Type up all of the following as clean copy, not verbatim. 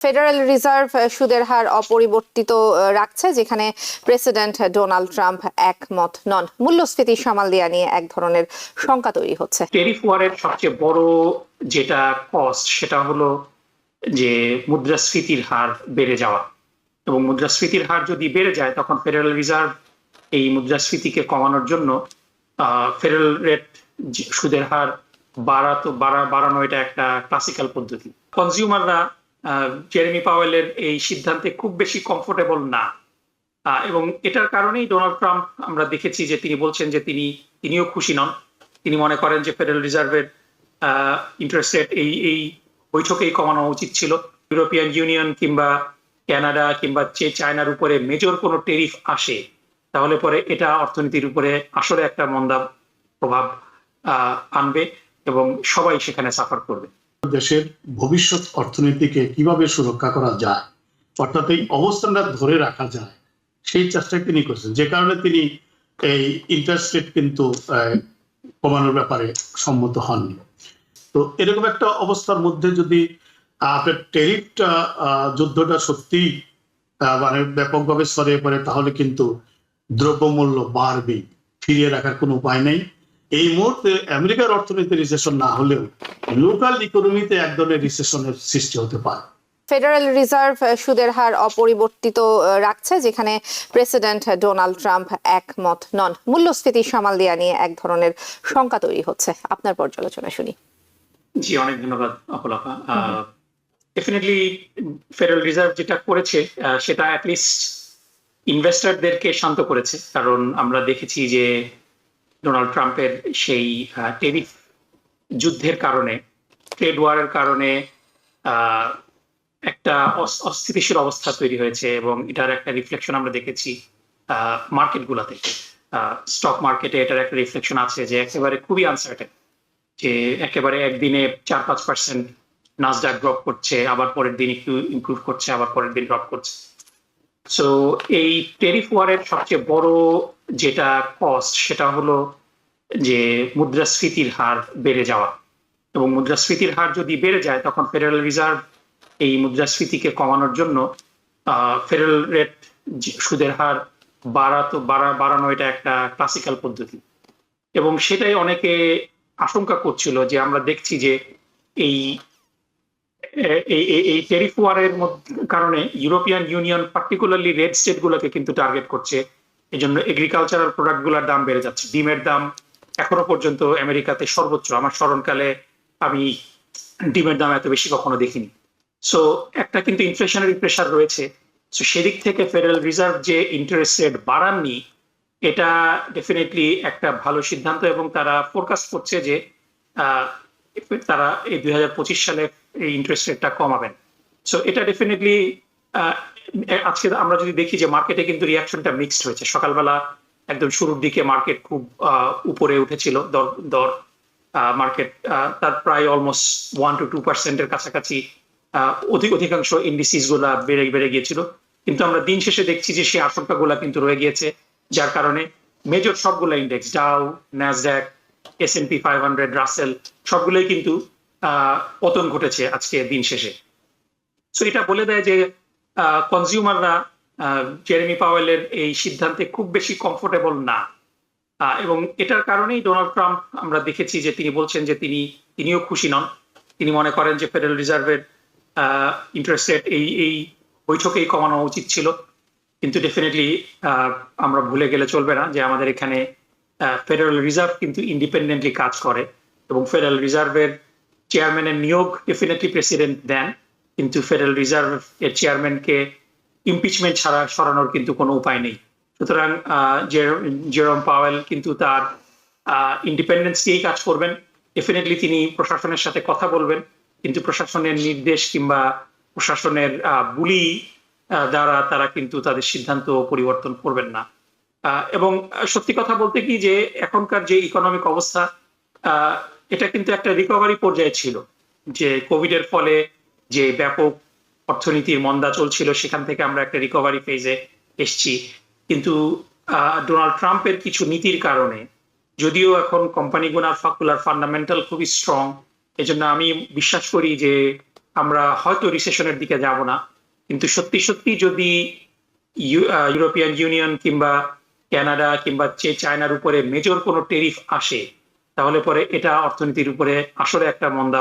Federal reserve সুদের হার অপরিবর্তিত রাখছে, যেখানে প্রেসিডেন্ট ডোনাল্ড ট্রাম্প একমত নন। মূল্যস্ফীতি সামাল দেওয়া নিয়ে এক ধরনের শঙ্কা তৈরি হচ্ছে। টেরিফ ওয়ারের সবচেয়ে বড় যেটা কস্ট সেটা হলো যে মুদ্রাস্ফীতির হার বেড়ে যাওয়া, এবং মুদ্রাস্ফীতির হার যদি বেড়ে যায় তখন ফেডারেল রিজার্ভ এই মুদ্রাস্ফীতিকে কমানোর জন্য ফেডারেল রেট সুদের হার বাড়ানো এটা একটা ক্লাসিক্যাল পদ্ধতি। কনজিউমাররা জেরেমি পাওয়েলের এই সিদ্ধান্তে খুব বেশি কমফোর্টেবল না, এবং এটার কারণেই ডোনাল্ড ট্রাম্প আমরা দেখেছি যে তিনি বলছেন যে তিনিও খুশি নন। তিনি মনে করেন যে ফেডারেল রিজার্ভের ইন্টারেস্ট রেট এই বৈঠকেই কমানো উচিত ছিল। ইউরোপিয়ান ইউনিয়ন কিংবা কানাডা কিংবা চায়নার উপরে মেজর কোনো টেরিফ আসে তাহলে পরে এটা অর্থনীতির উপরে আসলে একটা মন্দা প্রভাব আনবে এবং সবাই সেখানে সাফার করবে। দেশের ভবিষ্যৎ অর্থনীতিকে কিভাবে সুরক্ষা করা যায়, অর্থাৎ এই অবস্থানটা ধরে রাখা যায়, সেই চেষ্টাই তিনি করছেন, যে কারণে তিনি এই ইন্টারেস্ট রেট কিন্তু কমানোর ব্যাপারে সম্মত হননি। তো এরকম একটা অবস্থার মধ্যে যদি আপনার টেরিফটা যুদ্ধটা সত্যি মানে ব্যাপকভাবে ছড়িয়ে পড়ে তাহলে কিন্তু দ্রব্যমূল্য বাড়বে, ফিরিয়ে রাখার কোনো উপায় নেই। এই মুহূর্তে আমেরিকার অর্থনীতি রিসেশন না হলেও লোকাল ইকোনমিতে এক ধরনের রিসেশনের সৃষ্টি হতে পারে। ফেডারেল রিজার্ভ সুদের হার অপরিবর্তিত রাখছে, যেখানে প্রেসিডেন্ট ডোনাল্ড ট্রাম্প একমত নন। মূল্যস্ফীতি সামাল দেওয়া নিয়ে এক ধরনের শঙ্কা তৈরি হচ্ছে। আপনার পর্যালোচনা শুনি। জি, অনেক ধন্যবাদ অপলাপা। ডেফিনেটলি ফেডারেল রিজার্ভ যেটা করেছে সেটা অ্যাটলিস্ট ইনভেস্টরদেরকে শান্ত করেছে, কারণ আমরা দেখেছি যে ডোনাল্ড ট্রাম্পের সেই টেরিফ যুদ্ধের কারণে, ট্রেড ওয়ারের কারণে একটা অস্থিতিশীল অবস্থা তৈরি হয়েছে, এবং এটার একটা রিফ্লেকশন আমরা দেখেছি মার্কেটগুলোতে। স্টক মার্কেটে এটার একটা রিফ্লেকশন আছে যে একেবারে খুবই আনসার্টেন, যে একেবারে একদিনে 4-5% নাসডাক ড্রপ করছে, আবার পরের দিন একটু ইমপ্রুভ করছে, আবার পরের দিন ড্রপ করছে। সো এই টেরিফ ওয়ারের সবচেয়ে বড় যেটা কস্ট সেটা হলো যে মুদ্রাস্ফীতির হার বেড়ে যাওয়া, এবং মুদ্রাস্ফীতির হার যদি বেড়ে যায় তখন ফেডারেল রিজার্ভ এই মুদ্রাস্ফীতিকে কমানোর জন্য ফেডারেল রেট সুদের হার বাড়ানো এটা একটা ক্লাসিক্যাল পদ্ধতি, এবং সেটাই অনেকে আশঙ্কা করছিল যে আমরা দেখছি যে এই টেরিফ ওয়ারের কারণে European union particularly red state গুলোকে কিন্তু টার্গেট করছে। এই জন্য এগ্রিকালচারাল প্রোডাক্ট গুলোর দাম বেড়ে যাচ্ছে। ডিমের দাম এখনো পর্যন্ত আমেরিকাতে সর্বোচ্চ, আমার স্মরণকালে আমি ডিমের দাম এত বেশি কখনো দেখিনি। সো একটা কিন্তু ইনফ্লেশনারি প্রেশার রয়েছে। সো সেদিক থেকে ফেডারেল রিজার্ভ যে ইন্টারেস্ট রেট বাড়াননি, এটা ডেফিনেটলি একটা ভালো সিদ্ধান্ত, এবং তারা ফোরকাস্ট করছে যে তারা এই 2025 সালে এই ইন্টারেস্ট রেটটা কমাবেন। সো এটা ডেফিনেটলি আজকে আমরা যদি দেখি যে মার্কেটে কিন্তু রিয়াকশনটা মিক্সড হয়েছে। সকালবেলা একদম শুরুর দিকে মার্কেট খুব উপরে উঠেছিল, দর মার্কেট তার প্রায় অলমোস্ট 1-2% কাছাকাছি অধিকাংশ ইন্ডিসিস গুলা বেড়ে গিয়েছিল, কিন্তু আমরা দিন শেষে দেখছি যে সেই আশঙ্কা গুলা কিন্তু রয়ে গিয়েছে, যার কারণে মেজর সবগুলা index, Dow, Nasdaq, S&P 500, Rasel, সবগুলোই কিন্তু পতন ঘটেছে আজকে দিন শেষে। সো এটা বলে দেয় যে কনজিউমাররা জেরেমি পাওয়েলের এই সিদ্ধান্তে খুব বেশি কমফোর্টেবল না, এবং এটার কারণেই ডোনাল্ড ট্রাম্প আমরা দেখেছি যে তিনি বলছেন যে তিনিও খুশি নন। তিনি মনে করেন যে ফেডারেল রিজার্ভের ইন্টারেস্ট রেট এই বৈঠকেই কমানো উচিত ছিল, কিন্তু ডেফিনেটলি আমরা ভুলে গেলে চলবে না যে আমাদের এখানে ফেডারেল রিজার্ভ কিন্তু ইন্ডিপেন্ডেন্টলি কাজ করে, এবং ফেডারেল রিজার্ভের চেয়ারম্যানের নিয়োগ ডেফিনেটলি প্রেসিডেন্ট দেন, কিন্তু ফেডারেল রিজার্ভ এর চেয়ারম্যানকে ইমপিচমেন্ট ছাড়া সরানোর কিন্তু কোনো উপায় নেই। সুতরাং জেরোম পাওয়েল কিন্তু তার ইন্ডিপেন্ডেন্স দিয়েই কাজ করবেন। ডেফিনেটলি তিনি প্রশাসনের সাথে কথা বলবেন, কিন্তু প্রশাসনের নির্দেশ কিংবা প্রশাসনের বুলি দ্বারা তারা কিন্তু তাদের সিদ্ধান্ত পরিবর্তন করবেন না। এবং সত্যি কথা বলতে কি যে এখনকার যে ইকোনমিক অবস্থা, এটা কিন্তু একটা রিকভারি পর্যায়ে ছিল, যে কোভিড এর ফলে যে ব্যাপক অর্থনীতির মন্দা চলছিল সেখান থেকে আমরা একটা রিকভারি ফেজে এসছি, কিন্তু ডোনাল্ড ট্রাম্পের কিছু নীতির কারণে, যদিও এখন কোম্পানিগুলোর ফান্ডামেন্টাল খুবই স্ট্রং, এজন্য আমি বিশ্বাস করি যে আমরা হয়তো রিসেশনের দিকে যাব না, কিন্তু সত্যি সত্যি যদি ইউরোপিয়ান ইউনিয়ন কিংবা কানাডা কিংবা চায়নার উপরে মেজর কোনো টেরিফ আসে, তাহলে পরে এটা অর্থনীতির উপরে আসলে একটা মন্দা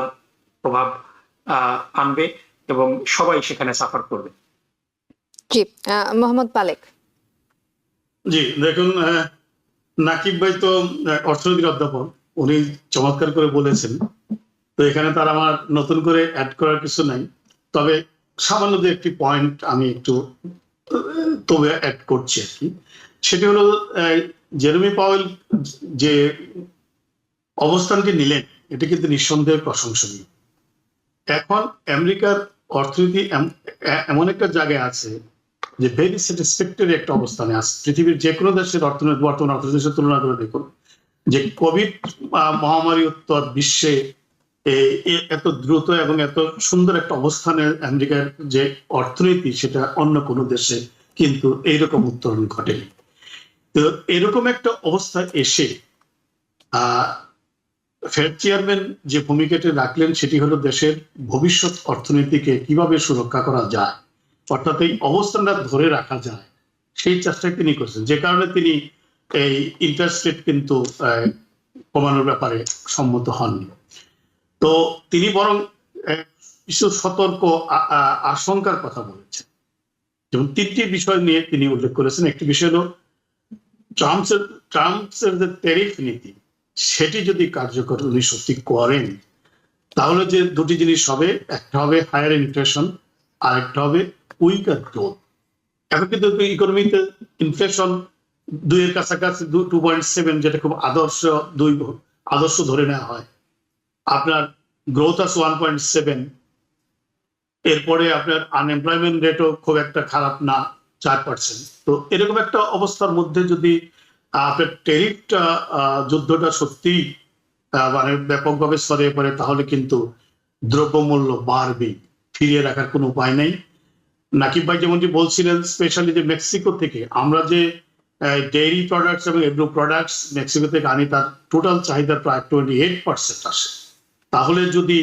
প্রভাব আনবে এবং সবাই সেখানে সাফার করবে। জি, মোহাম্মদ মালেক। জি, দেখুন, নাকিব ভাই তো অর্থনীতির অধ্যাপক, উনি চমৎকার করে বলেছেন। তো এখানে তার আমার নতুন করে অ্যাড করার কিছু নাই, তবে সামান্য যে একটি পয়েন্ট আমি একটু তবে অ্যাড করছি আর কি। সেটি হলো জেরেমি পাওয়েল যে অবস্থানটি নিলেন, এটি কিন্তু নিঃসন্দেহে প্রশংসনীয়। এখন আমেরিকার অর্থনীতি এমন একটা জায়গায় আছে যে ভেরি স্যাটিসফ্যাক্টরি একটা অবস্থানে আছে। পৃথিবীর যে কোনো দেশের অর্থনীতি বর্তমান অর্থনীতির সাথে তুলনা করে দেখুন যে কোভিড মহামারী উত্তর বিশ্বে এত দ্রুত এবং এত সুন্দর একটা অবস্থানে আমেরিকার যে অর্থনীতি, সেটা অন্য কোনো দেশে কিন্তু এইরকম উত্তরণ ঘটেনি। তো এরকম একটা অবস্থা এসে ফেড চেয়ারম্যান যে ভূমিকাটি রাখলেন সেটি হলো দেশের ভবিষ্যৎ অর্থনীতিকে কিভাবে সুরক্ষা করা যায়, অর্থাৎ এই অবস্থানটা ধরে রাখা যায়, সেই চেষ্টাই তিনি করছেন। যে কারণে তিনি এই ইন্টারেস্ট রেট কিন্তু কমানোর ব্যাপারে সম্মত হননি। তো তিনি বরং কিছু সতর্ক আশঙ্কার কথা বলেছেন, যেমন তিনটি বিষয় নিয়ে তিনি উল্লেখ করেছেন। একটি বিষয় হলো ট্রাম্পের যে ট্যারিফ নীতি, সেটি যদি কার্যকর উনি সত্যি করেন, তাহলে যে দুটি জিনিস হবে, একটা হবে হায়ার ইনফ্লেশন আর একটা হবে উইকার গ্রোথ। এখন কিন্তু ইকোনমিতে ইনফ্লেশন 2-এর কাছাকাছি 2.7, যেটা খুব আদর্শ ধরে নেওয়া হয়। আপনার গ্রোথ আছে 1.7, এরপরে আপনার আনএমপ্লয়মেন্ট রেটও খুব একটা খারাপ না, 4%। তো এরকম একটা অবস্থার মধ্যে যদি আপনার ট্যারিফটা যুদ্ধটা সত্যি মানে ব্যাপকভাবে ছড়িয়ে পড়ে, তাহলে কিন্তু দ্রব্যমূল্য বাড়বে, ফিরিয়ে রাখার কোনো উপায় নেই। নাকিব ভাই যেমনটি বলছিলেন, স্পেশালি যে মেক্সিকো থেকে আমরা যে ডেইরি প্রোডাক্টস এবং এগ্রো প্রোডাক্টস মেক্সিকো থেকে আনি, তার টোটাল চাহিদা প্রায় 28% আসে। তাহলে যদি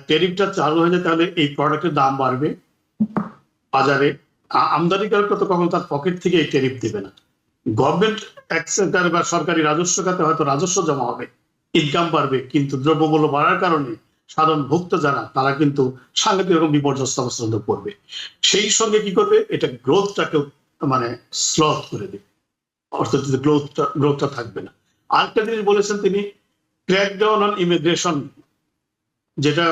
ট্যারিফটা চালু হয়ে যায়, তাহলে এই প্রোডাক্টের দাম বাড়বে বাজারে। আমদানিকারকরা তো কখনো তার পকেট থেকে এই ট্যারিফ দেবে না। গভর্নমেন্ট সেক্টর বা সরকারি রাজস্ব খাতে হয়তো রাজস্ব জমা হবে, ইনকাম বাড়বে, কিন্তু দ্রব্যমূল্য বাড়ার কারণে সাধারণ ভোক্তা যারা, তারা কিন্তু সাংঘাতিক রকম বিপর্যস্ত অবস্থার মধ্যে পড়বে। সেই সঙ্গে কি করবে, এটা গ্রোথটাকে মানে স্লথ করে দেবে, অর্থনীতিতে গ্রোথটা থাকবে না। আরেকটা জিনিস বলেছেন তিনি, ক্র্যাকডাউন অন ইমিগ্রেশন, যেটা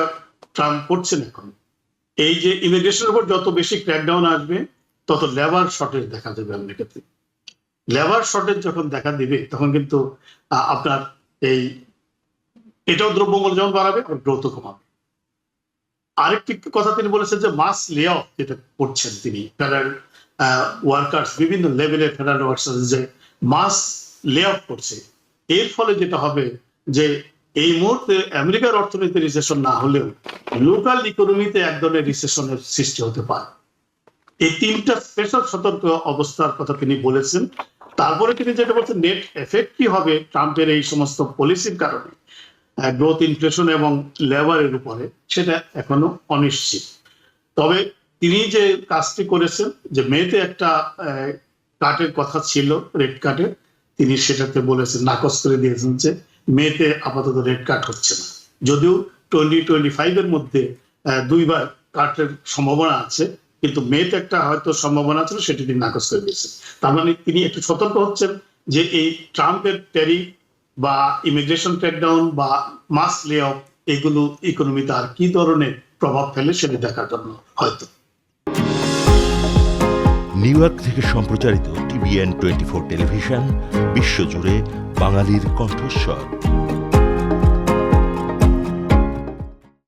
ট্রাম্প করছেন এখন। এই যে ইমিগ্রেশনের উপর যত বেশি ক্র্যাকডাউন আসবে, তত লেবার শর্টেজ দেখা যাবে আমেরিকাতে। লেবার শর্টেজ যখন দেখা দিবে, তখন কিন্তু আপনার এটাও দ্রব্যমূল্য যেমন বাড়াবে, গ্রোথও কমাবে। আরেকটি কথা তিনি বলেছেন যে মাস লে অফ যেটা করছেন তিনি, ফেডারেল ওয়ার্কার্স, বিভিন্ন লেভেলের ফেডারেল ওয়ার্কার্স যে মাস লে অফ করছে, এর ফলে যেটা হবে যে এই মুহূর্তে আমেরিকার অর্থনীতি রিসেশন না হলেও লোকাল ইকোনমিতে এক ধরনের রিসেশনের সৃষ্টি হতে পারে। এই তিনটা স্পেশাল সতর্ক অবস্থার কথা তিনি বলেছেন। তারপরে তিনি যেটা বলছেন, নেট এফেক্ট কি হবে ট্রাম্পের এই সমস্ত পলিসির কারণে গ্রোথ, ইনফ্লেশন এবং লেবারের উপরে, সেটা এখনো অনিশ্চিত। তবে তিনি যে কাজটি করেছেন, যে মেতে একটা কাটের কথা ছিল, রেড কাটের, তিনি সেটাতে বলেছেন, নাকচ করে দিয়েছেন যে মেতে আপাতত রেড কাট হচ্ছে না, যদিও 2025 এর মধ্যে 2বার কাটের সম্ভাবনা আছে, কিন্তু মেতে একটা হয়তো সম্ভাবনা ছিল, সেটি তিনি নাকচ করে দিয়েছেন। তার মানে তিনি একটু সতর্ক হচ্ছেন যে এই ট্রাম্পের ট্যারিফ বা ইমিগ্রেশন ক্র্যাকডাউন বা মাস লে অফ, এগুলো ইকোনমিতে আর কি ধরনের প্রভাব ফেলে সেটা দেখার জন্য হয়তো। নিউ ইয়র্ক থেকে সম্প্রচারিত TVN 24 টেলিভিশন, বিশ্বজুড়ে বাঙালির কণ্ঠস্বর।